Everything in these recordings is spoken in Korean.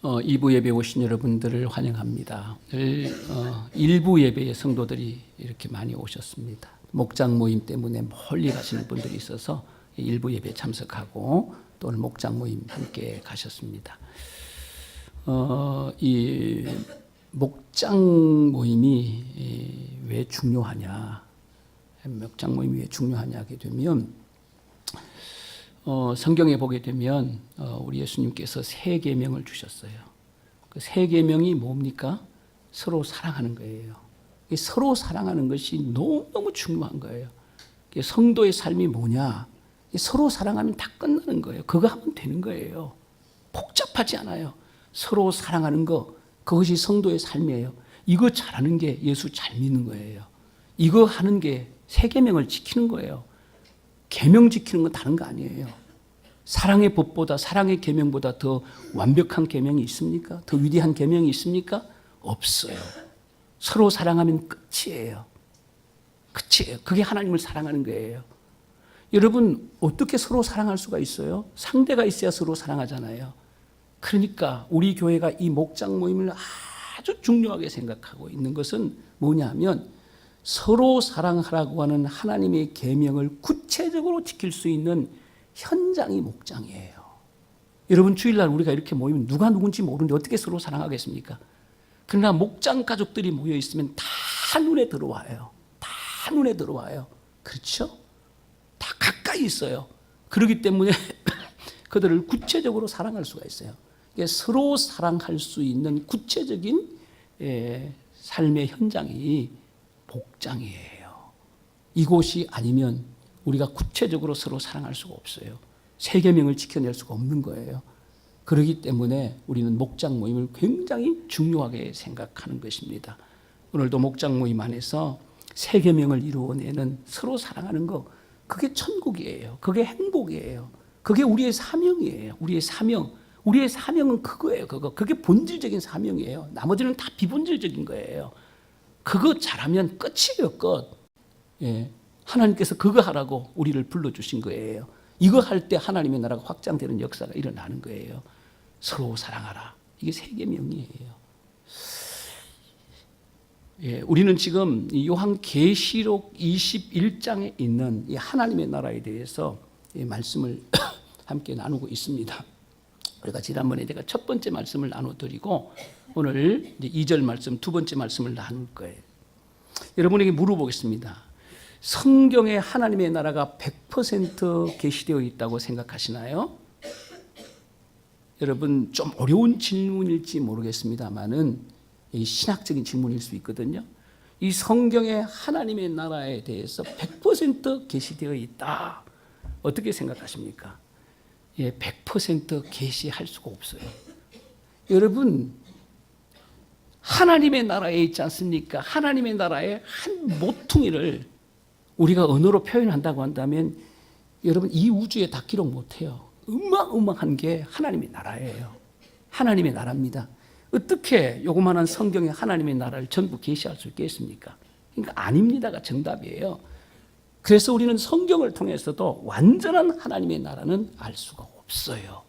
2부 예배 오신 여러분들을 환영합니다. 오늘 일부 예배의 성도들이 이렇게 많이 오셨습니다. 목장 모임 때문에 멀리 가시는 분들이 있어서 일부 예배 참석하고 또 오늘 목장 모임 함께 가셨습니다. 이 목장 모임이 왜 중요하냐? 목장 모임이 왜 중요하냐 하게 되면 성경에 보게 되면 우리 예수님께서 세 계명을 주셨어요. 그 세 계명이 뭡니까? 서로 사랑하는 거예요. 서로 사랑하는 것이 너무너무 중요한 거예요. 성도의 삶이 뭐냐? 서로 사랑하면 다 끝나는 거예요. 그거 하면 되는 거예요. 복잡하지 않아요. 서로 사랑하는 거, 그것이 성도의 삶이에요. 이거 잘하는 게 예수 잘 믿는 거예요. 이거 하는 게 세 계명을 지키는 거예요. 계명 지키는 건 다른 거 아니에요. 사랑의 법보다, 사랑의 계명보다 더 완벽한 계명이 있습니까? 더 위대한 계명이 있습니까? 없어요. 서로 사랑하면 끝이에요. 끝이에요. 그게 하나님을 사랑하는 거예요. 여러분, 어떻게 서로 사랑할 수가 있어요? 상대가 있어야 서로 사랑하잖아요. 그러니까 우리 교회가 이 목장 모임을 아주 중요하게 생각하고 있는 것은 뭐냐면 서로 사랑하라고 하는 하나님의 계명을 구체적으로 지킬 수 있는 현장이 목장이에요. 여러분, 주일날 우리가 이렇게 모이면 누가 누군지 모르는데 어떻게 서로 사랑하겠습니까? 그러나 목장 가족들이 모여 있으면 다 눈에 들어와요. 다 눈에 들어와요. 그렇죠? 다 가까이 있어요. 그렇기 때문에 그들을 구체적으로 사랑할 수가 있어요. 서로 사랑할 수 있는 구체적인 삶의 현장이 목장이에요. 이곳이 아니면 우리가 구체적으로 서로 사랑할 수가 없어요. 세 계명을 지켜낼 수가 없는 거예요. 그렇기 때문에 우리는 목장 모임을 굉장히 중요하게 생각하는 것입니다. 오늘도 목장 모임 안에서 세 계명을 이루어내는 서로 사랑하는 거, 그게 천국이에요. 그게 행복이에요. 그게 우리의 사명이에요. 우리의 사명. 우리의 사명은 그거예요. 그게 본질적인 사명이에요. 나머지는 다 비본질적인 거예요. 그거 잘하면 끝이에요. 끝. 예. 하나님께서 그거 하라고 우리를 불러주신 거예요. 이거 할 때 하나님의 나라가 확장되는 역사가 일어나는 거예요. 서로 사랑하라. 이게 세 계명이에요. 예, 우리는 지금 요한계시록 21장에 있는 이 하나님의 나라에 대해서 말씀을 함께 나누고 있습니다. 우리가 지난번에 제가 첫 번째 말씀을 나눠드리고 오늘 이제 2절 말씀, 두 번째 말씀을 나눌 거예요. 여러분에게 물어보겠습니다. 성경에 하나님의 나라가 100% 계시되어 있다고 생각하시나요? 여러분, 좀 어려운 질문일지 모르겠습니다만은 신학적인 질문일 수 있거든요. 이 성경에 하나님의 나라에 대해서 100% 계시되어 있다. 어떻게 생각하십니까? 예, 100% 계시할 수가 없어요. 여러분, 하나님의 나라에 있지 않습니까? 하나님의 나라의 한 모퉁이를 우리가 언어로 표현한다고 한다면 여러분, 이 우주에 다 기록 못해요. 어마어마한 게 하나님의 나라예요. 하나님의 나라입니다. 어떻게 요거만한 성경에 하나님의 나라를 전부 계시할 수 있겠습니까? 그러니까 아닙니다가 정답이에요. 그래서 우리는 성경을 통해서도 완전한 하나님의 나라는 알 수가 없어요.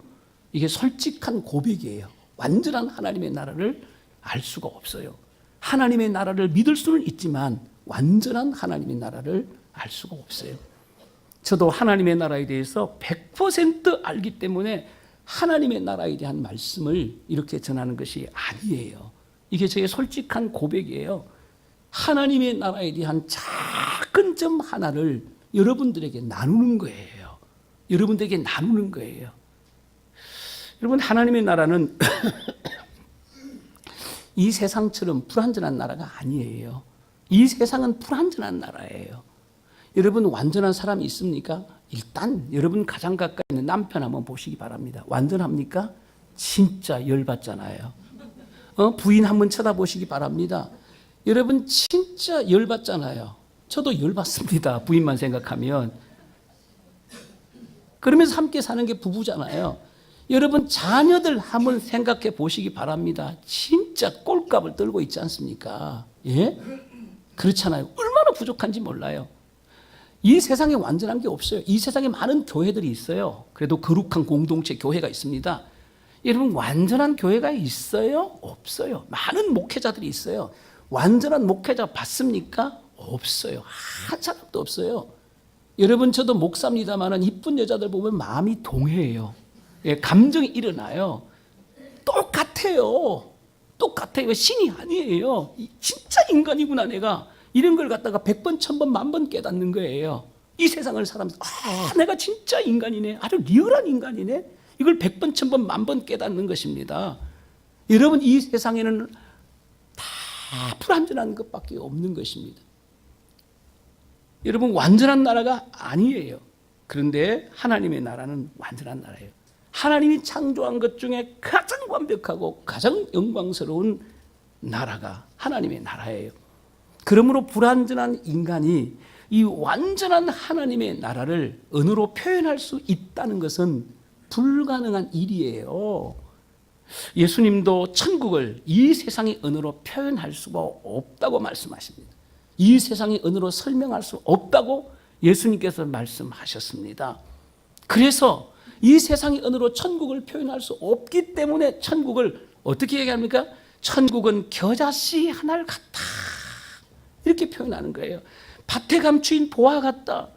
이게 솔직한 고백이에요. 완전한 하나님의 나라를 알 수가 없어요. 하나님의 나라를 믿을 수는 있지만 완전한 하나님의 나라를 알 수가 없어요. 저도 하나님의 나라에 대해서 100% 알기 때문에 하나님의 나라에 대한 말씀을 이렇게 전하는 것이 아니에요. 이게 저의 솔직한 고백이에요. 하나님의 나라에 대한 작은 점 하나를 여러분들에게 나누는 거예요. 여러분들에게 나누는 거예요. 여러분, 하나님의 나라는 이 세상처럼 불완전한 나라가 아니에요. 이 세상은 불완전한 나라예요. 여러분, 완전한 사람이 있습니까? 일단 여러분 가장 가까이 있는 남편 한번 보시기 바랍니다. 완전합니까? 진짜 열받잖아요. 부인 한번 쳐다보시기 바랍니다. 여러분 진짜 열받잖아요. 저도 열받습니다. 부인만 생각하면. 그러면서 함께 사는 게 부부잖아요. 여러분 자녀들 한번 생각해 보시기 바랍니다. 진짜 꼴값을 떨고 있지 않습니까? 예? 그렇잖아요. 얼마나 부족한지 몰라요. 이 세상에 완전한 게 없어요. 이 세상에 많은 교회들이 있어요. 그래도 거룩한 공동체 교회가 있습니다. 여러분, 완전한 교회가 있어요? 없어요? 많은 목회자들이 있어요. 완전한 목회자 봤습니까? 없어요. 한 사람도 없어요. 여러분, 저도 목사입니다만 이쁜 여자들 보면 마음이 동해요. 예, 감정이 일어나요. 똑같아요. 똑같아요. 신이 아니에요. 진짜 인간이구나 내가. 이런 걸 갖다가 100번, 1000번, 10,000번 깨닫는 거예요. 이 세상을 살아면서 내가 진짜 인간이네. 아주 리얼한 인간이네. 이걸 100번, 1000번, 10,000번 깨닫는 것입니다. 여러분, 이 세상에는 다 불완전한 것밖에 없는 것입니다. 여러분, 완전한 나라가 아니에요. 그런데 하나님의 나라는 완전한 나라예요. 하나님이 창조한 것 중에 가장 완벽하고 가장 영광스러운 나라가 하나님의 나라예요. 그러므로 불완전한 인간이 이 완전한 하나님의 나라를 언어로 표현할 수 있다는 것은 불가능한 일이에요. 예수님도 천국을 이 세상의 언어로 표현할 수가 없다고 말씀하십니다. 이 세상의 언어로 설명할 수 없다고 예수님께서 말씀하셨습니다. 그래서 이 세상의 언어로 천국을 표현할 수 없기 때문에 천국을 어떻게 얘기합니까? 천국은 겨자씨 하나를 같다. 이렇게 표현하는 거예요. 밭에 감추인 보화 같다.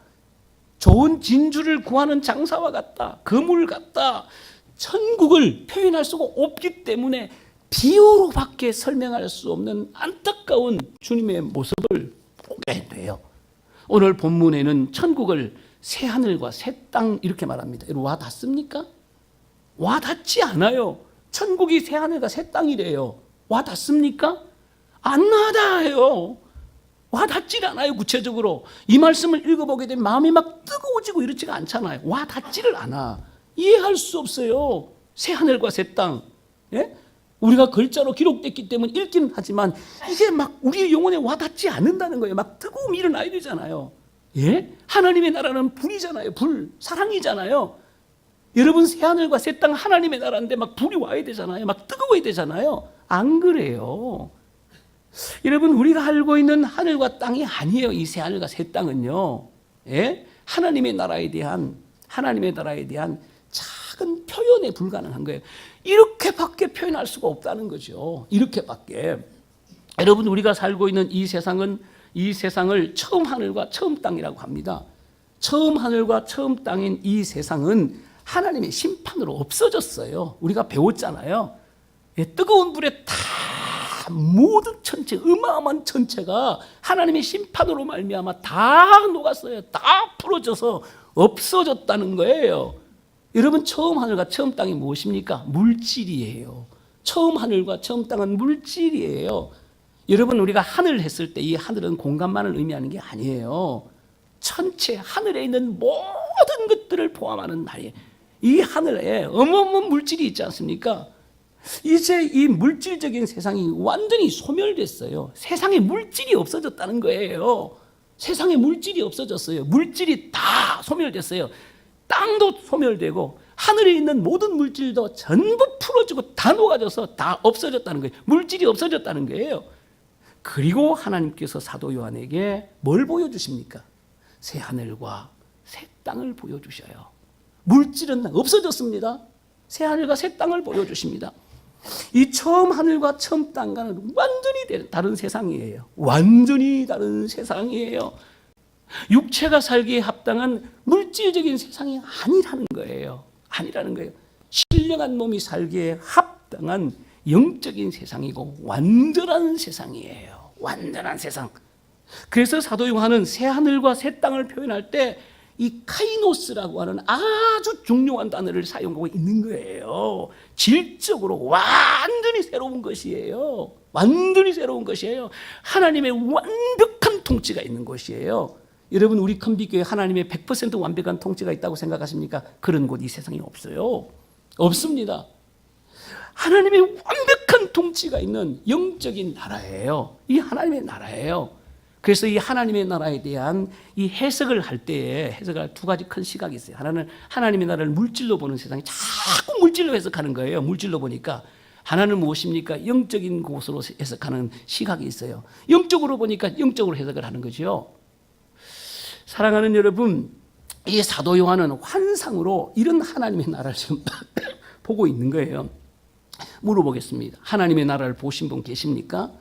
좋은 진주를 구하는 장사와 같다. 그물 같다. 천국을 표현할 수가 없기 때문에 비유로밖에 설명할 수 없는 안타까운 주님의 모습을 보게 돼요. 오늘 본문에는 천국을 새 하늘과 새 땅 이렇게 말합니다. 와 닿습니까? 와 닿지 않아요. 천국이 새 하늘과 새 땅이래요. 와 닿습니까? 안 와닿아요. 와 닿질 않아요. 구체적으로 이 말씀을 읽어보게 되면 마음이 막 뜨거워지고 이렇지가 않잖아요. 와 닿지를 않아. 이해할 수 없어요. 새 하늘과 새 땅. 예? 우리가 글자로 기록됐기 때문에 읽기는 하지만 이게 막 우리의 영혼에 와닿지 않는다는 거예요. 막 뜨거움이 일어나야 되잖아요. 예? 하나님의 나라는 불이잖아요. 불, 사랑이잖아요. 여러분, 새 하늘과 새 땅 하나님의 나라인데 막 불이 와야 되잖아요. 막 뜨거워야 되잖아요. 안 그래요. 여러분, 우리가 알고 있는 하늘과 땅이 아니에요. 이 새 하늘과 새 땅은요. 예? 하나님의 나라에 대한 작은 표현에 불과한 거예요. 이렇게밖에 표현할 수가 없다는 거죠. 이렇게밖에. 여러분, 우리가 살고 있는 이 세상을 처음 하늘과 처음 땅이라고 합니다. 처음 하늘과 처음 땅인 이 세상은 하나님의 심판으로 없어졌어요. 우리가 배웠잖아요. 예, 뜨거운 불에 다 모든 천체, 어마어마한 천체가 하나님의 심판으로 말미암아 다 녹았어요. 다 풀어져서 없어졌다는 거예요. 여러분, 처음 하늘과 처음 땅이 무엇입니까? 물질이에요. 처음 하늘과 처음 땅은 물질이에요. 여러분, 우리가 하늘 했을 때 이 하늘은 공간만을 의미하는 게 아니에요. 천체 하늘에 있는 모든 것들을 포함하는 날이에요. 이 하늘에 어마어마한 물질이 있지 않습니까? 이제 이 물질적인 세상이 완전히 소멸됐어요. 세상에 물질이 없어졌다는 거예요. 세상에 물질이 없어졌어요. 물질이 다 소멸됐어요. 땅도 소멸되고 하늘에 있는 모든 물질도 전부 풀어지고 다 녹아져서 다 없어졌다는 거예요. 물질이 없어졌다는 거예요. 그리고 하나님께서 사도 요한에게 뭘 보여주십니까? 새 하늘과 새 땅을 보여주셔요. 물질은 없어졌습니다. 새 하늘과 새 땅을 보여주십니다. 이 처음 하늘과 처음 땅과는 완전히 다른 세상이에요. 완전히 다른 세상이에요. 육체가 살기에 합당한 물질적인 세상이 아니라는 거예요. 아니라는 거예요. 신령한 몸이 살기에 합당한 영적인 세상이고 완전한 세상이에요. 완전한 세상. 그래서 사도 요한은 새 하늘과 새 땅을 표현할 때 이 카이노스라고 하는 아주 중요한 단어를 사용하고 있는 거예요. 질적으로 완전히 새로운 것이에요. 완전히 새로운 것이에요. 하나님의 완벽한 통치가 있는 것이에요. 여러분, 우리 큰빛교회 하나님의 100% 완벽한 통치가 있다고 생각하십니까? 그런 곳 이 세상에 없어요. 없습니다. 하나님의 완벽한 통치가 있는 영적인 나라예요. 이 하나님의 나라예요. 그래서 이 하나님의 나라에 대한 이 해석을 할 때에 해석할 두 가지 큰 시각이 있어요. 하나는 하나님의 나라를 물질로 보는 세상이 자꾸 물질로 해석하는 거예요. 물질로 보니까. 하나는 무엇입니까? 영적인 곳으로 해석하는 시각이 있어요. 영적으로 보니까 영적으로 해석을 하는 거죠. 사랑하는 여러분, 이 사도 요한은 환상으로 이런 하나님의 나라를 지금 보고 있는 거예요. 물어보겠습니다. 하나님의 나라를 보신 분 계십니까?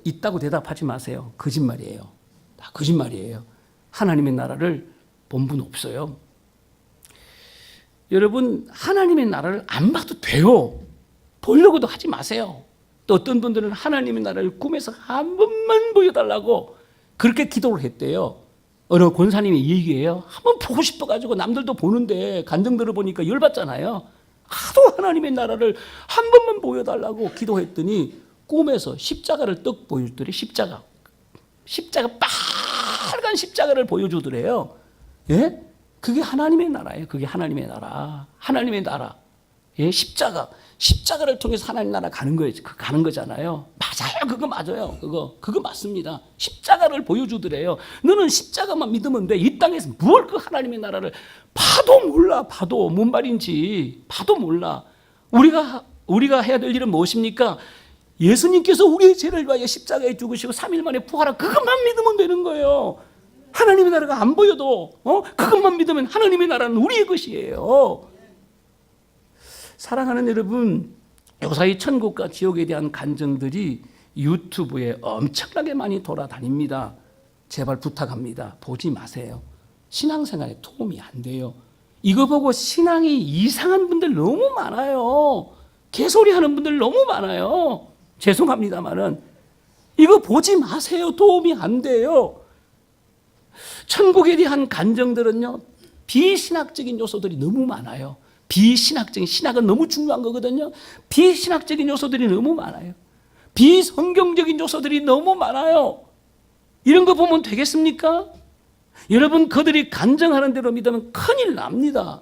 있다고 대답하지 마세요. 거짓말이에요. 다 거짓말이에요. 하나님의 나라를 본 분 없어요. 여러분, 하나님의 나라를 안 봐도 돼요. 보려고도 하지 마세요. 또 어떤 분들은 하나님의 나라를 꿈에서 한 번만 보여달라고 그렇게 기도를 했대요. 어느 권사님이 얘기해요. 한번 보고 싶어가지고 남들도 보는데 간증 들어보니까 열받잖아요. 하도 하나님의 나라를 한 번만 보여달라고 기도했더니 꿈에서 십자가를 떡 보여주더래. 십자가 빨간 십자가를 보여주더래요. 예? 그게 하나님의 나라예요. 그게 하나님의 나라. 하나님의 나라. 예, 십자가를 통해서 하나님 나라 가는 거예요. 가는 거잖아요. 맞아요. 그거 맞아요. 그거 맞습니다. 십자가를 보여주더래요. 너는 십자가만 믿으면 돼. 이 땅에서 뭘 그 하나님의 나라를 봐도 몰라. 봐도 뭔 말인지 봐도 몰라. 우리가 해야 될 일은 무엇입니까? 예수님께서 우리의 죄를 위하여 십자가에 죽으시고 3일 만에 부활한 그것만 믿으면 되는 거예요. 하나님의 나라가 안 보여도 그것만 믿으면 하나님의 나라는 우리의 것이에요. 사랑하는 여러분, 요사이 천국과 지옥에 대한 간증들이 유튜브에 엄청나게 많이 돌아다닙니다. 제발 부탁합니다. 보지 마세요. 신앙생활에 도움이 안 돼요. 이거 보고 신앙이 이상한 분들 너무 많아요. 개소리 하는 분들 너무 많아요. 죄송합니다만은 이거 보지 마세요. 도움이 안 돼요. 천국에 대한 간증들은요, 비신학적인 요소들이 너무 많아요. 신학은 너무 중요한 거거든요. 비신학적인 요소들이 너무 많아요. 비성경적인 요소들이 너무 많아요. 이런 거 보면 되겠습니까? 여러분, 그들이 간증하는 대로 믿으면 큰일 납니다.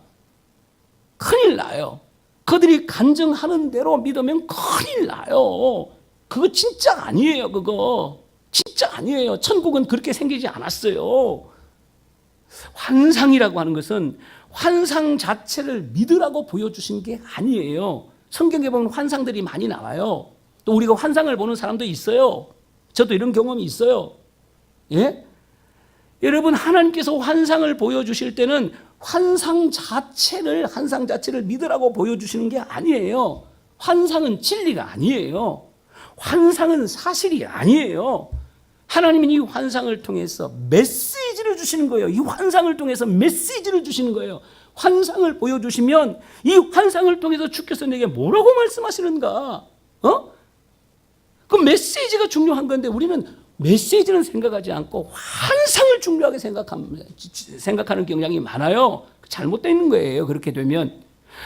큰일 나요. 그들이 간증하는 대로 믿으면 큰일 나요. 그거 진짜 아니에요. 그거 진짜 아니에요. 천국은 그렇게 생기지 않았어요. 환상이라고 하는 것은 환상 자체를 믿으라고 보여주신 게 아니에요. 성경에 보면 환상들이 많이 나와요. 또 우리가 환상을 보는 사람도 있어요. 저도 이런 경험이 있어요. 예? 여러분, 하나님께서 환상을 보여주실 때는 환상 자체를 믿으라고 보여주시는 게 아니에요. 환상은 진리가 아니에요. 환상은 사실이 아니에요. 하나님은 이 환상을 통해서 메시지를 주시는 거예요. 이 환상을 통해서 메시지를 주시는 거예요. 환상을 보여주시면 이 환상을 통해서 주께서 내게 뭐라고 말씀하시는가? 그 메시지가 중요한 건데 우리는 메시지는 생각하지 않고 환상을 중요하게 생각하는 경향이 많아요. 잘못되어 있는 거예요. 그렇게 되면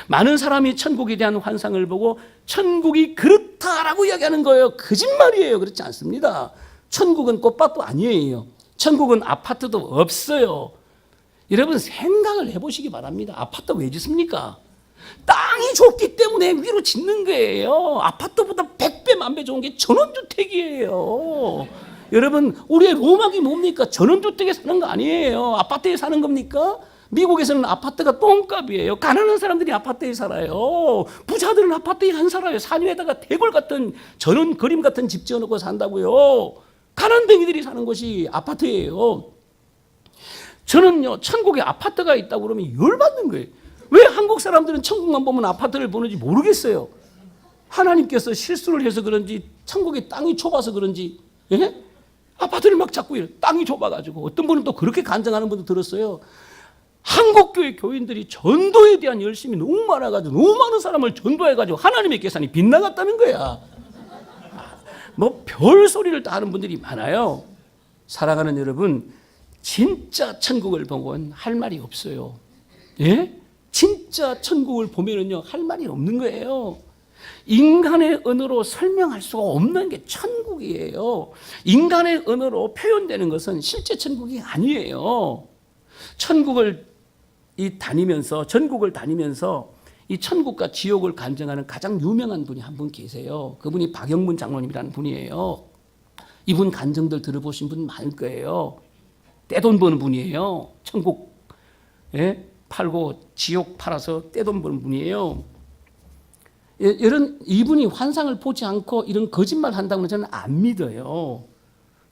많은 사람이 천국에 대한 환상을 보고 천국이 그렇다라고 이야기하는 거예요. 거짓말이에요. 그렇지 않습니다. 천국은 꽃밭도 아니에요. 천국은 아파트도 없어요. 여러분, 생각을 해보시기 바랍니다. 아파트 왜 짓습니까? 땅이 좁기 때문에 위로 짓는 거예요. 아파트보다 100배, 1000배 좋은 게 전원주택이에요. 여러분, 우리의 로망이 뭡니까? 전원주택에 사는 거 아니에요. 아파트에 사는 겁니까? 미국에서는 아파트가 똥값이에요. 가난한 사람들이 아파트에 살아요. 부자들은 아파트에 안 살아요. 산 위에다가 대골 같은 전원 그림 같은 집 지어놓고 산다고요. 가난뱅이들이 사는 곳이 아파트예요. 저는요, 천국에 아파트가 있다고 그러면 열받는 거예요. 왜 한국 사람들은 천국만 보면 아파트를 보는지 모르겠어요. 하나님께서 실수를 해서 그런지, 천국에 땅이 좁아서 그런지, 예? 아파트를 막 잡고 땅이 좁아가지고, 어떤 분은 또 그렇게 간증하는 분도 들었어요. 한국교회 교인들이 전도에 대한 열심이 너무 많아가지고, 너무 많은 사람을 전도해가지고 하나님의 계산이 빗나갔다는 거야. 뭐 별소리를 다 하는 분들이 많아요. 사랑하는 여러분, 진짜 천국을 보고는 할 말이 없어요. 예? 진짜 천국을 보면은요, 할 말이 없는 거예요. 인간의 언어로 설명할 수가 없는 게 천국이에요. 인간의 언어로 표현되는 것은 실제 천국이 아니에요. 전국을 다니면서 이 천국과 지옥을 간증하는 가장 유명한 분이 한 분 계세요. 그분이 박영문 장로님이라는 분이에요. 이분 간증들 들어보신 분 많을 거예요. 떼돈 버는 분이에요. 천국 팔고 지옥 팔아서 떼돈 버는 분이에요. 이분이 환상을 보지 않고 이런 거짓말 한다고는 저는 안 믿어요.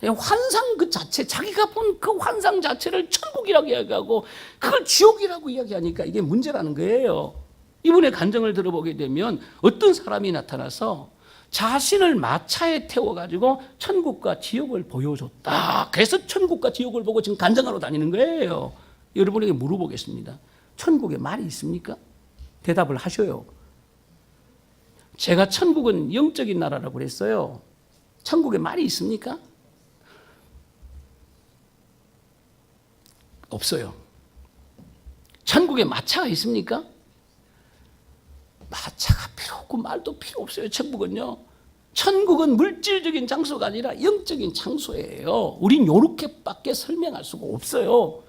환상 그 자체, 자기가 본 그 환상 자체를 천국이라고 이야기하고 그걸 지옥이라고 이야기하니까 이게 문제라는 거예요. 이분의 간증을 들어보게 되면 어떤 사람이 나타나서 자신을 마차에 태워가지고 천국과 지옥을 보여줬다. 그래서 천국과 지옥을 보고 지금 간증하러 다니는 거예요. 여러분에게 물어보겠습니다. 천국에 말이 있습니까? 대답을 하셔요. 제가 천국은 영적인 나라라고 그랬어요. 천국에 말이 있습니까? 없어요. 천국에 마차가 있습니까? 마차가 필요 없고 말도 필요 없어요. 천국은요. 천국은 물질적인 장소가 아니라 영적인 장소예요. 우린 이렇게밖에 설명할 수가 없어요.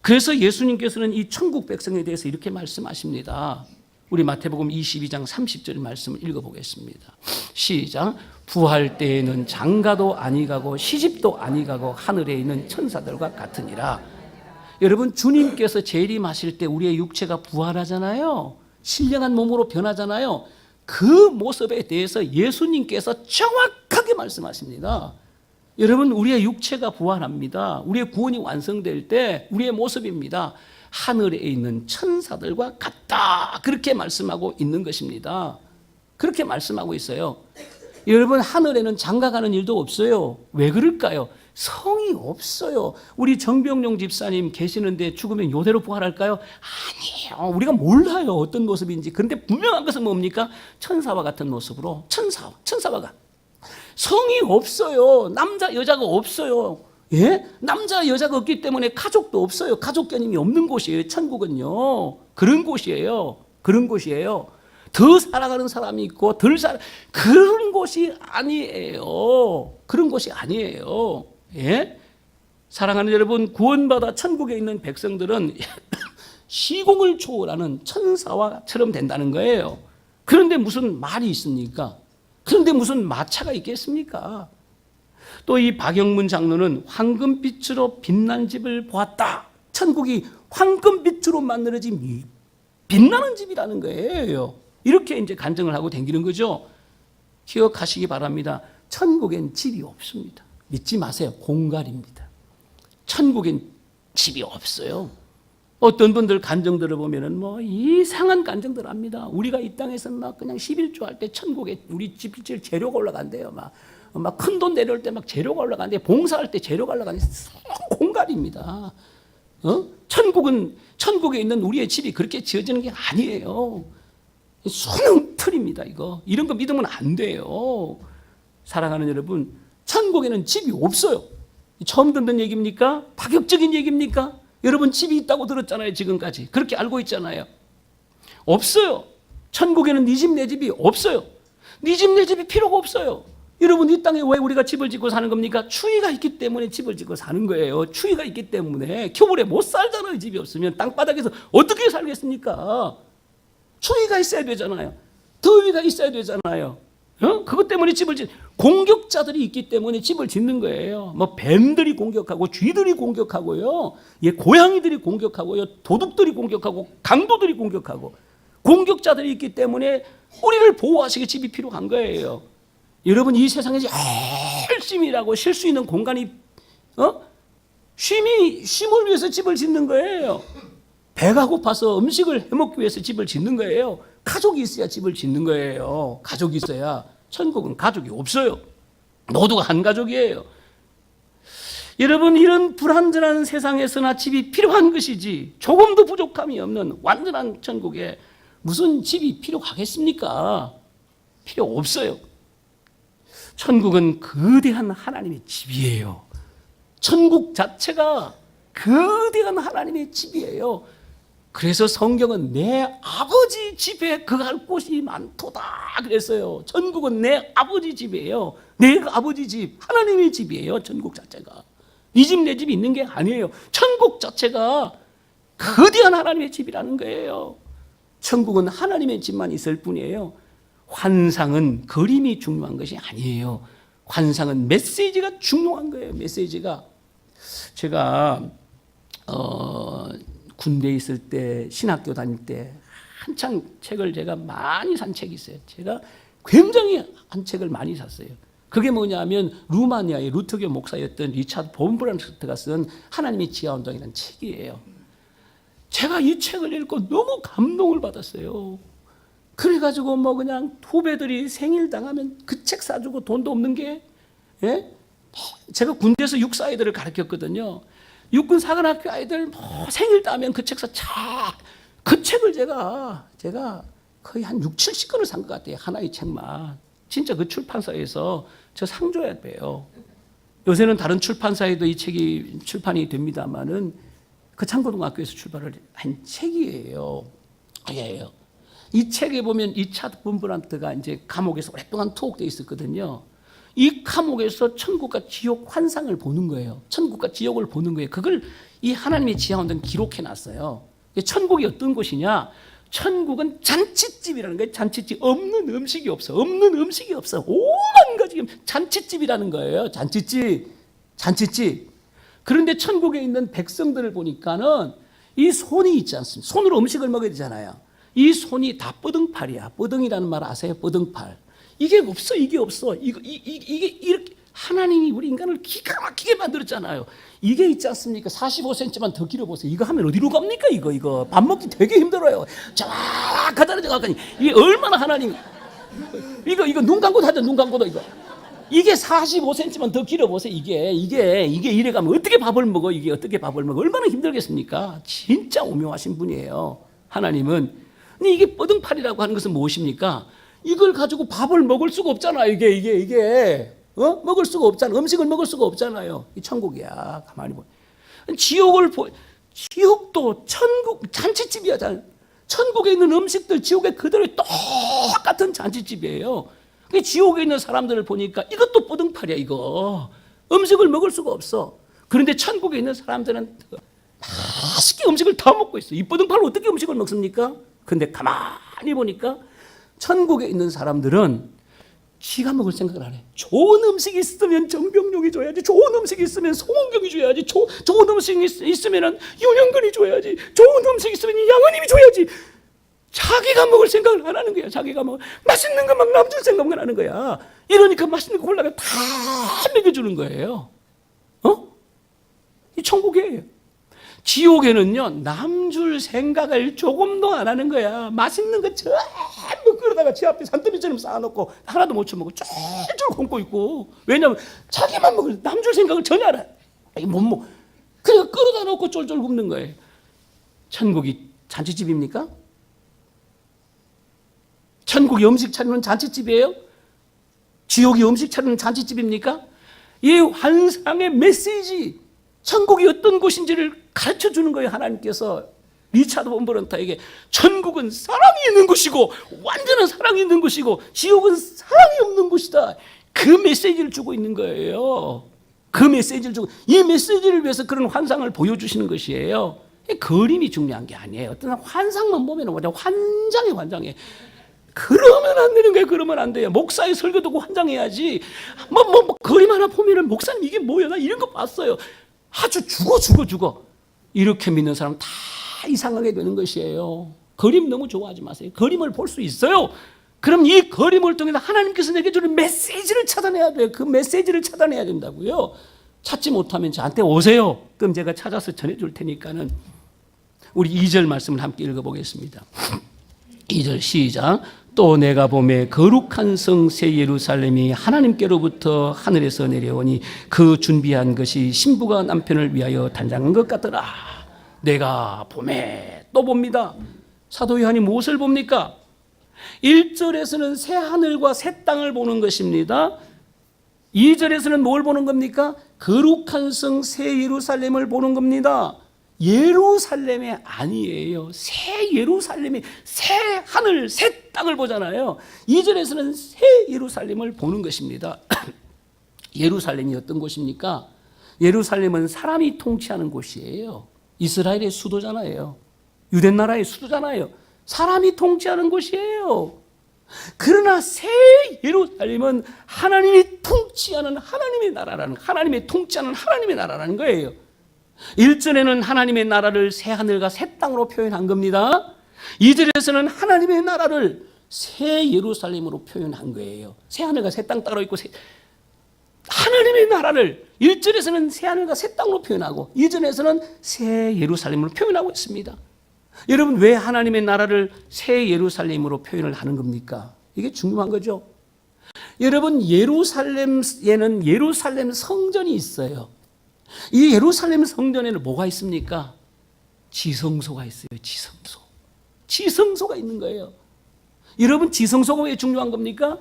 그래서 예수님께서는 이 천국 백성에 대해서 이렇게 말씀하십니다. 우리 마태복음 22장 30절 말씀을 읽어보겠습니다. 시작. 부활 때에는 장가도 아니 가고 시집도 아니 가고 하늘에 있는 천사들과 같으니라. 여러분, 주님께서 재림하실 때 우리의 육체가 부활하잖아요. 신령한 몸으로 변하잖아요. 그 모습에 대해서 예수님께서 정확하게 말씀하십니다. 여러분, 우리의 육체가 부활합니다. 우리의 구원이 완성될 때 우리의 모습입니다. 하늘에 있는 천사들과 같다. 그렇게 말씀하고 있는 것입니다. 그렇게 말씀하고 있어요. 여러분, 하늘에는 장가가는 일도 없어요. 왜 그럴까요? 성이 없어요. 우리 정병용 집사님 계시는데 죽으면 요대로 부활할까요? 아니에요. 우리가 몰라요. 어떤 모습인지. 그런데 분명한 것은 뭡니까? 천사와 같은 모습으로. 천사와 같은. 성이 없어요. 남자, 여자가 없어요. 예? 남자, 여자가 없기 때문에 가족도 없어요. 가족 개념이 없는 곳이에요. 천국은요. 그런 곳이에요. 그런 곳이에요. 더 살아가는 사람이 있고 그런 곳이 아니에요. 그런 곳이 아니에요. 예? 사랑하는 여러분, 구원받아 천국에 있는 백성들은 시공을 초월하는 천사와처럼 된다는 거예요. 그런데 무슨 말이 있습니까? 그런데 무슨 마차가 있겠습니까? 또 이 박영문 장로는 황금빛으로 빛난 집을 보았다. 천국이 황금빛으로 만들어진 빛나는 집이라는 거예요. 이렇게 이제 간증을 하고 다니는 거죠. 기억하시기 바랍니다. 천국엔 집이 없습니다. 믿지 마세요. 공갈입니다. 천국엔 집이 없어요. 어떤 분들 간증 들어보면은 뭐 이상한 간증들 합니다. 우리가 이 땅에서 막 그냥 11조 할 때 천국에 우리 집 재료가 올라간대요. 막 큰 돈 내려올 때 막 재료가 올라간대. 봉사할 때 재료가 올라가는데 공갈입니다. 천국에 있는 우리의 집이 그렇게 지어지는 게 아니에요. 수능 틀입니다. 이런 거 믿으면 안 돼요. 사랑하는 여러분, 천국에는 집이 없어요. 처음 듣는 얘기입니까? 파격적인 얘기입니까? 여러분, 집이 있다고 들었잖아요. 지금까지 그렇게 알고 있잖아요. 없어요. 천국에는 네 집 내 집이 없어요. 네 집 내 집이 필요가 없어요. 여러분, 이 땅에 왜 우리가 집을 짓고 사는 겁니까? 추위가 있기 때문에 집을 짓고 사는 거예요. 추위가 있기 때문에. 겨울에 못 살잖아요. 집이 없으면. 땅바닥에서 어떻게 살겠습니까? 추위가 있어야 되잖아요. 더위가 있어야 되잖아요. 그것 때문에 공격자들이 있기 때문에 집을 짓는 거예요. 뭐 뱀들이 공격하고 쥐들이 공격하고요. 예, 고양이들이 공격하고요. 도둑들이 공격하고 강도들이 공격하고 공격자들이 있기 때문에 우리를 보호하시기 집이 필요한 거예요. 여러분, 이 세상에서 열심히 일하고 쉴 수 있는 공간이 쉼을 위해서 집을 짓는 거예요. 배가 고파서 음식을 해먹기 위해서 집을 짓는 거예요. 가족이 있어야 집을 짓는 거예요. 가족이 있어야. 천국은 가족이 없어요. 모두가 한 가족이에요. 여러분, 이런 불완전한 세상에서나 집이 필요한 것이지 조금도 부족함이 없는 완전한 천국에 무슨 집이 필요하겠습니까? 필요 없어요. 천국은 거대한 하나님의 집이에요. 천국 자체가 거대한 하나님의 집이에요. 그래서 성경은 내 아버지 집에 거할 곳이 많도다 그랬어요. 천국은 내 아버지 집이에요. 내 아버지 집, 하나님의 집이에요. 천국 자체가. 네 집, 내 집이 있는 게 아니에요. 천국 자체가 거대한 하나님의 집이라는 거예요. 천국은 하나님의 집만 있을 뿐이에요. 환상은 그림이 중요한 것이 아니에요. 환상은 메시지가 중요한 거예요. 메시지가. 제가 군대에 있을 때, 신학교 다닐 때 한창 책을 제가 많이 산 책이 있어요. 제가 굉장히 한 책을 많이 샀어요. 그게 뭐냐면 루마니아의 루터교 목사였던 리차드 본 브란트가 쓴 하나님의 지하운동이라는 책이에요. 제가 이 책을 읽고 너무 감동을 받았어요. 그래가지고 뭐 그냥 후배들이 생일 당하면 그 책 사주고 돈도 없는 게, 예? 제가 군대에서 육사 아이들을 가르쳤거든요. 육군 사관학교 아이들 뭐 생일 따면 그 책 사, 그 책을 제가 거의 한 6, 70권을 산 것 같아요. 하나의 책만. 진짜 그 출판사에서 저 상 줘야 돼요. 요새는 다른 출판사에도 이 책이 출판이 됩니다만은 그 창고등학교에서 출판을 한 책이에요. 예. 이 책에 보면 리차드 분브란트가 이제 감옥에서 오랫동안 투옥되어 있었거든요. 이 감옥에서 천국과 지옥 환상을 보는 거예요. 천국과 지옥을 보는 거예요. 그걸 이 하나님의 지하원들은 기록해 놨어요. 천국이 어떤 곳이냐? 천국은 잔치집이라는 거예요. 잔치집. 없는 음식이 없어. 없는 음식이 없어. 오만 가지 잔치집이라는 거예요. 잔치집. 그런데 천국에 있는 백성들을 보니까는 이 손이 있지 않습니까? 손으로 음식을 먹어야 되잖아요. 이 손이 다 뻐등팔이야. 뻐등이라는 말 아세요? 뻐등팔. 이게 없어. 이게 이렇게 하나님이 우리 인간을 기가 막히게 만들었잖아요. 이게 있지 않습니까? 45cm만 더 길어보세요. 이거 하면 어디로 갑니까? 이거 밥 먹기 되게 힘들어요. 정확하다는 정확하니 이게 얼마나 하나님 이거 눈 감고도 하죠. 눈 감고도 이게 45cm만 더 길어보세요. 이게 이래 가면 어떻게 밥을 먹어? 이게 어떻게 밥을 먹어? 얼마나 힘들겠습니까? 진짜 오묘하신 분이에요. 하나님은. 근데 이게 뻐등팔이라고 하는 것은 무엇입니까? 이걸 가지고 밥을 먹을 수가 없잖아요. 이게 먹을 수가 없잖아. 음식을 먹을 수가 없잖아요. 이 천국이야. 가만히 보면 지옥도 천국 잔치집이야. 천국에 있는 음식들 지옥에 그대로 똑같은 잔치집이에요. 지옥에 있는 사람들을 보니까 이것도 뻐등팔이야. 이거 음식을 먹을 수가 없어. 그런데 천국에 있는 사람들은 맛있게 음식을 다 먹고 있어. 이 뻐등팔로 어떻게 음식을 먹습니까? 근데 가만히 보니까 천국에 있는 사람들은 지가 먹을 생각을 안 해. 좋은 음식이 있으면 정병용이 줘야지. 좋은 음식이 있으면 송원경이 줘야지. 좋은 음식이 있으면 윤영근이 줘야지. 좋은 음식이 있으면 양은임이 줘야지. 자기가 먹을 생각을 안 하는 거야. 자기가 맛있는 거 막 남줄 생각만 하는 거야. 이러니까 맛있는 거 골라가 다 먹여주는 거예요. 이 천국이에요. 지옥에는요, 남줄 생각을 조금도 안 하는 거야. 맛있는 거 전부 그러다가 지 앞에 산더미처럼 쌓아놓고 하나도 못 쳐먹고 쫄쫄 굶고 있고. 왜냐면 자기만 먹을 남줄 생각을 전혀 안 해. 못 먹어. 그러니까 끌어다 놓고 쫄쫄 굶는 거예요. 천국이 잔치집입니까? 천국이 음식 차리는 잔치집이에요? 지옥이 음식 차리는 잔치집입니까? 이 환상의 메시지, 천국이 어떤 곳인지를 가르쳐 주는 거예요. 하나님께서 리차드 본브런트에게 천국은 사랑이 있는 곳이고 완전한 사랑이 있는 곳이고 지옥은 사랑이 없는 곳이다. 그 메시지를 주고 있는 거예요. 그 메시지를 주고, 이 메시지를 위해서 그런 환상을 보여주시는 것이에요. 그림이 중요한 게 아니에요. 어떤 환상만 보면 환장해. 그러면 안 되는 거예요. 그러면 안 돼요. 목사의 설교 듣고 환장해야지. 그림 하나 보면은 목사님 이게 뭐야? 나 이런 거 봤어요. 아주 죽어. 이렇게 믿는 사람 다 이상하게 되는 것이에요. 그림 너무 좋아하지 마세요. 그림을 볼 수 있어요. 그럼 이 그림을 통해서 하나님께서 내게 주는 메시지를 찾아내야 돼요. 그 메시지를 찾아내야 된다고요. 찾지 못하면 저한테 오세요. 그럼 제가 찾아서 전해줄 테니까는. 우리 2절 말씀을 함께 읽어보겠습니다. 2절 시작. 또 내가 보매 거룩한 성 새 예루살렘이 하나님께로부터 하늘에서 내려오니 그 준비한 것이 신부가 남편을 위하여 단장한 것 같더라. 내가 보매 또 봅니다. 사도 요한이 무엇을 봅니까? 1절에서는 새 하늘과 새 땅을 보는 것입니다. 2절에서는 뭘 보는 겁니까? 거룩한 성 새 예루살렘을 보는 겁니다. 예루살렘이 아니에요. 새 예루살렘이 새 하늘, 새 땅을 보잖아요. 2절에서는 새 예루살렘을 보는 것입니다. 예루살렘이 어떤 곳입니까? 예루살렘은 사람이 통치하는 곳이에요. 이스라엘의 수도잖아요. 유대나라의 수도잖아요. 사람이 통치하는 곳이에요. 그러나 새 예루살렘은 하나님이 통치하는 하나님의 나라라는, 하나님의 통치하는 하나님의 나라라는 거예요. 1절에는 하나님의 나라를 새 하늘과 새 땅으로 표현한 겁니다. 2절에서는 하나님의 나라를 새 예루살렘으로 표현한 거예요. 새 하늘과 새 땅 따로 있고 하나님의 나라를 1절에서는 새 하늘과 새 땅으로 표현하고 2절에서는 새 예루살렘으로 표현하고 있습니다. 여러분, 왜 하나님의 나라를 새 예루살렘으로 표현을 하는 겁니까? 이게 중요한 거죠. 여러분, 예루살렘에는 예루살렘 성전이 있어요. 이 예루살렘 성전에는 뭐가 있습니까? 지성소가 있어요. 지성소가 있는 거예요. 여러분, 지성소가 왜 중요한 겁니까?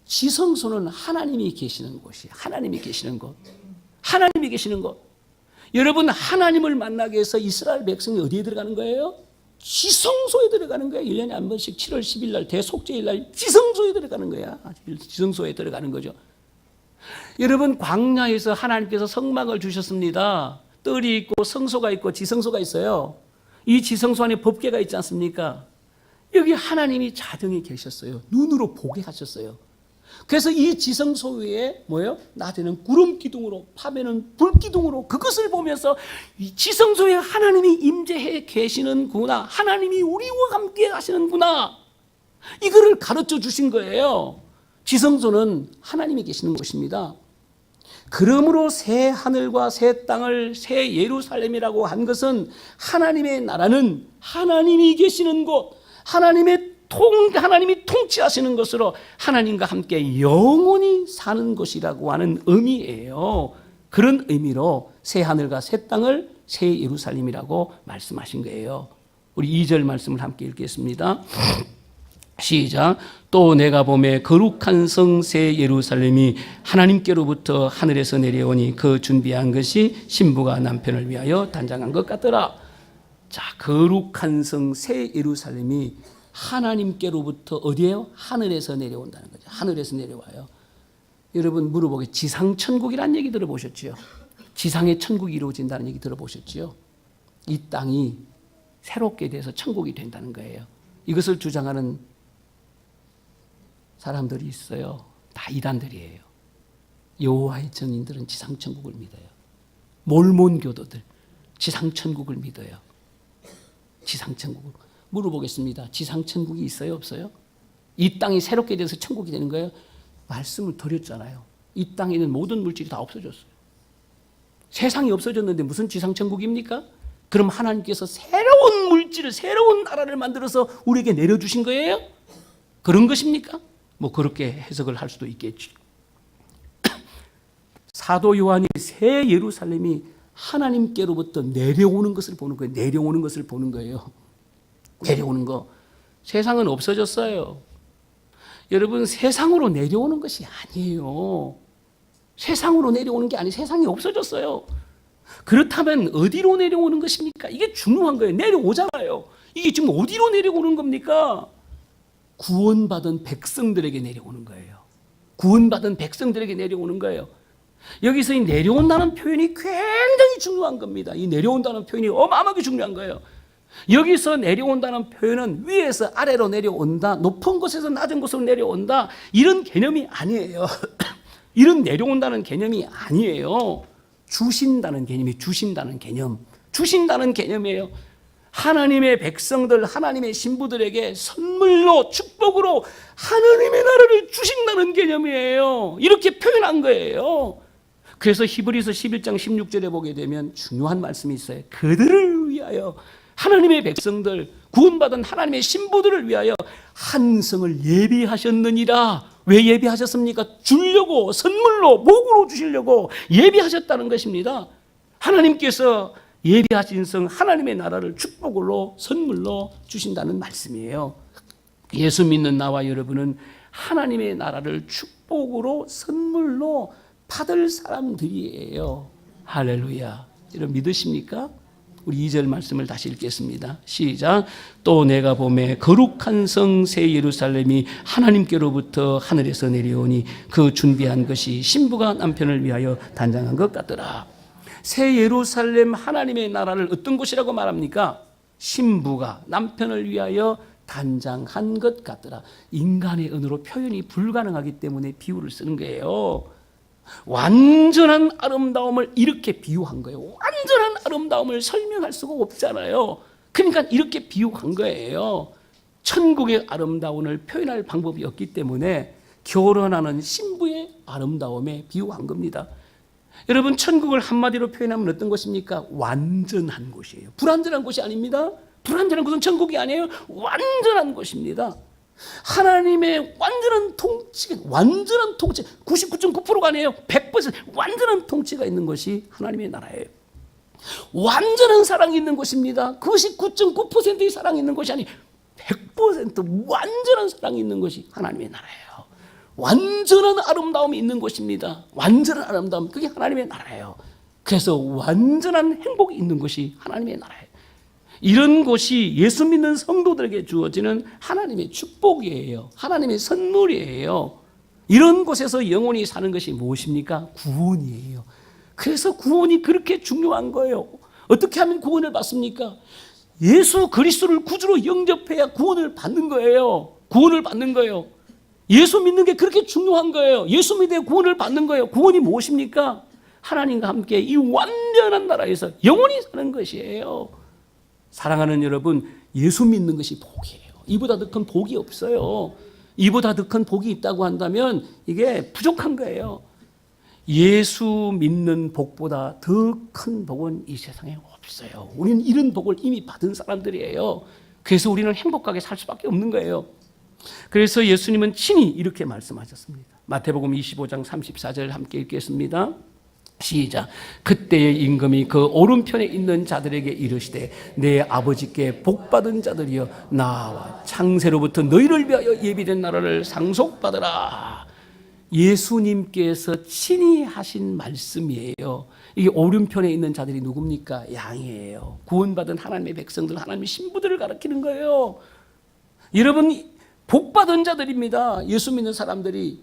지성소는 하나님이 계시는 곳이에요. 하나님이 계시는 곳. 하나님이 계시는 곳. 여러분, 하나님을 만나기 위해서 이스라엘 백성이 어디에 들어가는 거예요? 지성소에 들어가는 거예요. 1년에 한 번씩 7월 10일 날 대속죄일 날 지성소에 들어가는 거야. 지성소에 들어가는 거죠. 여러분, 광야에서 하나님께서 성막을 주셨습니다. 뜰이 있고 성소가 있고 지성소가 있어요. 이 지성소 안에 법궤가 있지 않습니까? 여기 하나님이 자정에 계셨어요. 눈으로 보게 하셨어요. 그래서 이 지성소 위에 뭐예요? 낮에는 구름 기둥으로, 밤에는 불 기둥으로 그것을 보면서 이 지성소에 하나님이 임재해 계시는구나. 하나님이 우리와 함께 하시는구나. 이거를 가르쳐 주신 거예요. 지성소는 하나님이 계시는 곳입니다. 그러므로 새 하늘과 새 땅을 새 예루살렘이라고 한 것은 하나님의 나라는 하나님이 계시는 곳, 하나님이 통치하시는 것으로 하나님과 함께 영원히 사는 것이라고 하는 의미예요. 그런 의미로 새 하늘과 새 땅을 새 예루살렘이라고 말씀하신 거예요. 우리 2절 말씀을 함께 읽겠습니다. 시작. 또 내가 보매 거룩한 성 새 예루살렘이 하나님께로부터 하늘에서 내려오니 그 준비한 것이 신부가 남편을 위하여 단장한 것 같더라. 자, 거룩한 성 새 예루살렘이 하나님께로부터 어디에요? 하늘에서 내려온다는 거죠. 하늘에서 내려와요. 여러분, 물어보게, 지상천국이라는 얘기 들어보셨죠? 지상의 천국이 이루어진다는 얘기 들어보셨죠? 이 땅이 새롭게 돼서 천국이 된다는 거예요. 이것을 주장하는 사람들이 있어요. 다 이단들이에요. 여호와의 증인들은 지상천국을 믿어요. 몰몬 교도들 지상천국을 믿어요. 지상천국을. 물어보겠습니다. 지상천국이 있어요? 없어요? 이 땅이 새롭게 돼서 천국이 되는 거예요? 말씀을 드렸잖아요. 이 땅에 있는 모든 물질이 다 없어졌어요. 세상이 없어졌는데 무슨 지상천국입니까? 그럼 하나님께서 새로운 물질을, 새로운 나라를 만들어서 우리에게 내려주신 거예요? 그런 것입니까? 뭐 그렇게 해석을 할 수도 있겠지. 사도 요한이 새 예루살렘이 하나님께로부터 내려오는 것을 보는 거예요. 내려오는 것을 보는 거예요. 내려오는 거. 세상은 없어졌어요. 여러분, 세상으로 내려오는 것이 아니에요. 세상으로 내려오는 게 아니에요. 세상이 없어졌어요. 그렇다면 어디로 내려오는 것입니까? 이게 중요한 거예요. 내려오잖아요. 이게 지금 어디로 내려오는 겁니까? 구원받은 백성들에게 내려오는 거예요. 구원받은 백성들에게 내려오는 거예요. 여기서 이 내려온다는 표현이 굉장히 중요한 겁니다. 이 내려온다는 표현이 어마어마하게 중요한 거예요. 여기서 내려온다는 표현은 위에서 아래로 내려온다, 높은 곳에서 낮은 곳으로 내려온다, 이런 개념이 아니에요. 이런 내려온다는 개념이 아니에요. 주신다는 개념이 주신다는 개념이에요. 하나님의 백성들, 하나님의 신부들에게 선물로, 축복으로 하나님의 나라를 주신다는 개념이에요. 이렇게 표현한 거예요. 그래서 히브리서 11장 16절에 보게 되면 중요한 말씀이 있어요. 그들을 위하여, 하나님의 백성들, 구원받은 하나님의 신부들을 위하여 한 성을 예비하셨느니라. 왜 예비하셨습니까? 주려고, 선물로, 복으로 주시려고 예비하셨다는 것입니다. 하나님께서 예비하신 성, 하나님의 나라를 축복으로, 선물로 주신다는 말씀이에요. 예수 믿는 나와 여러분은 하나님의 나라를 축복으로, 선물로 받을 사람들이에요. 할렐루야. 여러분 믿으십니까? 우리 2절 말씀을 다시 읽겠습니다. 시작. 또 내가 보매 거룩한 성 새 예루살렘이 하나님께로부터 하늘에서 내려오니 그 준비한 것이 신부가 남편을 위하여 단장한 것 같더라. 새 예루살렘, 하나님의 나라를 어떤 곳이라고 말합니까? 신부가 남편을 위하여 단장한 것 같더라. 인간의 언어로 표현이 불가능하기 때문에 비유를 쓰는 거예요. 완전한 아름다움을 이렇게 비유한 거예요. 완전한 아름다움을 설명할 수가 없잖아요. 그러니까 이렇게 비유한 거예요. 천국의 아름다움을 표현할 방법이 없기 때문에 결혼하는 신부의 아름다움에 비유한 겁니다. 여러분, 천국을 한마디로 표현하면 어떤 곳입니까? 완전한 곳이에요. 불완전한 곳이 아닙니다. 불완전한 곳은 천국이 아니에요. 완전한 곳입니다. 하나님의 완전한 통치, 99.9%가 아니에요. 100% 완전한 통치가 있는 것이 하나님의 나라예요. 완전한 사랑이 있는 곳입니다. 99.9%의 사랑이 있는 것이 아니 100% 완전한 사랑이 있는 것이 하나님의 나라예요. 완전한 아름다움이 있는 곳입니다. 완전한 아름다움, 그게 하나님의 나라예요. 그래서 완전한 행복이 있는 것이 하나님의 나라예요. 이런 곳이 예수 믿는 성도들에게 주어지는 하나님의 축복이에요. 하나님의 선물이에요. 이런 곳에서 영원히 사는 것이 무엇입니까? 구원이에요. 그래서 구원이 그렇게 중요한 거예요. 어떻게 하면 구원을 받습니까? 예수 그리스도를 구주로 영접해야 구원을 받는 거예요. 구원을 받는 거예요. 예수 믿는 게 그렇게 중요한 거예요. 예수 믿어 구원을 받는 거예요. 구원이 무엇입니까? 하나님과 함께 이 완전한 나라에서 영원히 사는 것이에요. 사랑하는 여러분, 예수 믿는 것이 복이에요. 이보다 더 큰 복이 없어요. 이보다 더 큰 복이 있다고 한다면 이게 부족한 거예요. 예수 믿는 복보다 더 큰 복은 이 세상에 없어요. 우리는 이런 복을 이미 받은 사람들이에요. 그래서 우리는 행복하게 살 수밖에 없는 거예요. 그래서 예수님은 친히 이렇게 말씀하셨습니다. 마태복음 25장 34절 함께 읽겠습니다. 시작. 그때의 임금이 그 오른편에 있는 자들에게 이르시되 내 아버지께 복받은 자들이여 나와 창세로부터 너희를 위하여 예비된 나라를 상속받으라. 예수님께서 친히 하신 말씀이에요. 이게 오른편에 있는 자들이 누굽니까? 양이에요. 구원받은 하나님의 백성들, 하나님의 신부들을 가리키는 거예요. 여러분, 복받은 자들입니다. 예수 믿는 사람들이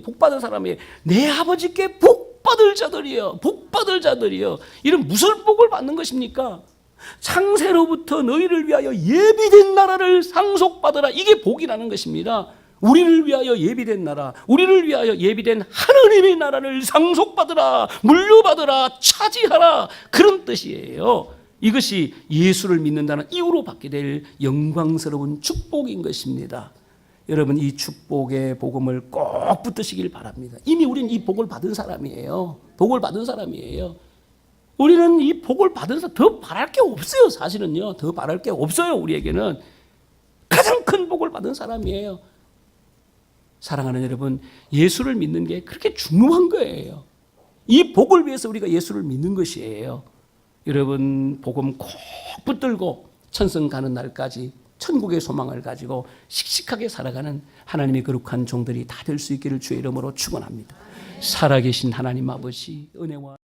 복받은 사람이에요. 내 아버지께 복받을 자들이요. 복받을 자들이요. 이런 무슨 복을 받는 것입니까? 창세로부터 너희를 위하여 예비된 나라를 상속받으라. 이게 복이라는 것입니다. 우리를 위하여 예비된 나라, 우리를 위하여 예비된 하나님의 나라를 상속받으라, 물려받으라, 차지하라, 그런 뜻이에요. 이것이 예수를 믿는다는 이유로 받게 될 영광스러운 축복인 것입니다. 여러분, 이 축복의 복음을 꼭 붙드시길 바랍니다. 이미 우리는 이 복을 받은 사람이에요. 복을 받은 사람이에요. 우리는 이 복을 받은 사람, 더 바랄 게 없어요. 사실은요, 더 바랄 게 없어요. 우리에게는 가장 큰 복을 받은 사람이에요. 사랑하는 여러분, 예수를 믿는 게 그렇게 중요한 거예요. 이 복을 위해서 우리가 예수를 믿는 것이에요. 여러분, 복음 꼭 붙들고 천성 가는 날까지 천국의 소망을 가지고 씩씩하게 살아가는 하나님의 거룩한 종들이 다 될 수 있기를 주의 이름으로 축원합니다. 살아계신 하나님 아버지, 은혜와